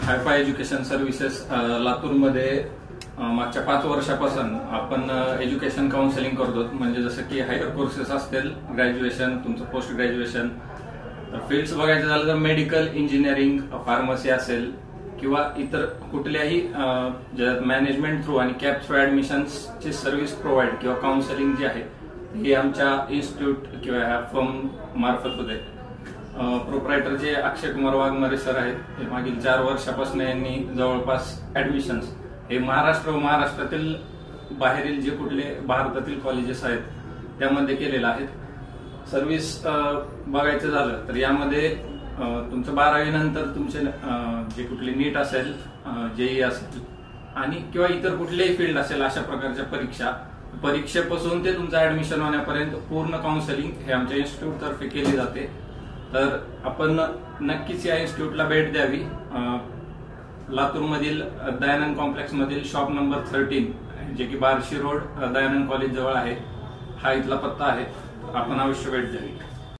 Hi fi education services लातूरमध्ये मागच्या 5 वर्षापासून आपण एज्युकेशन काउन्सिलिंग करतो. म्हणजे जसं की हायर कोर्सेस असतील, ग्रॅज्युएशन, तुमचं पोस्ट ग्रॅज्युएशन, फील्ड्स बघायचं झालं तर मेडिकल, इंजिनिअरिंग, फार्मसी असेल किंवा इतर कुठल्याही मॅनेजमेंट थ्रू आणि कॅप थ्रू ऍडमिशन्सची सर्व्हिस प्रोव्हाइड किंवा काउन्सिलिंग जी आहे ही आमच्या इन्स्टिट्यूट किंवा ह्या फर्म मार्फत होते. प्रोप्रायटर जे अक्षय कुमार वाघमारे सर आहेत, हे मागील 4 वर्षापासून यांनी जवळपास ऍडमिशन्स हे महाराष्ट्र व महाराष्ट्रातील बाहेरील जे कुठले भारतातील कॉलेजेस आहेत त्यामध्ये केलेलं आहे. सर्व्हिस बघायचं झालं तर यामध्ये तुमचं 12वी नंतर तुमचे जे कुठली नीट असेल, जेई असेल आणि किंवा इतर कुठलेही फील्ड असेल, अशा प्रकारच्या परीक्षेपासून ते तुमचं ऍडमिशन होण्यापर्यंत पूर्ण काउन्सिलिंग हे आमच्या इन्स्टिट्यूट तर्फे केली जाते. तर आपण नक्कीच या इन्स्टिट्यूटला भेट द्यावी. लातूरमधील दयानंद कॉम्प्लेक्स मधील शॉप नंबर 13 जे की बार्शी रोड दयानंद कॉलेज जवळ आहे, हा इथला पत्ता आहे. आपण अवश्य भेट द्यावी.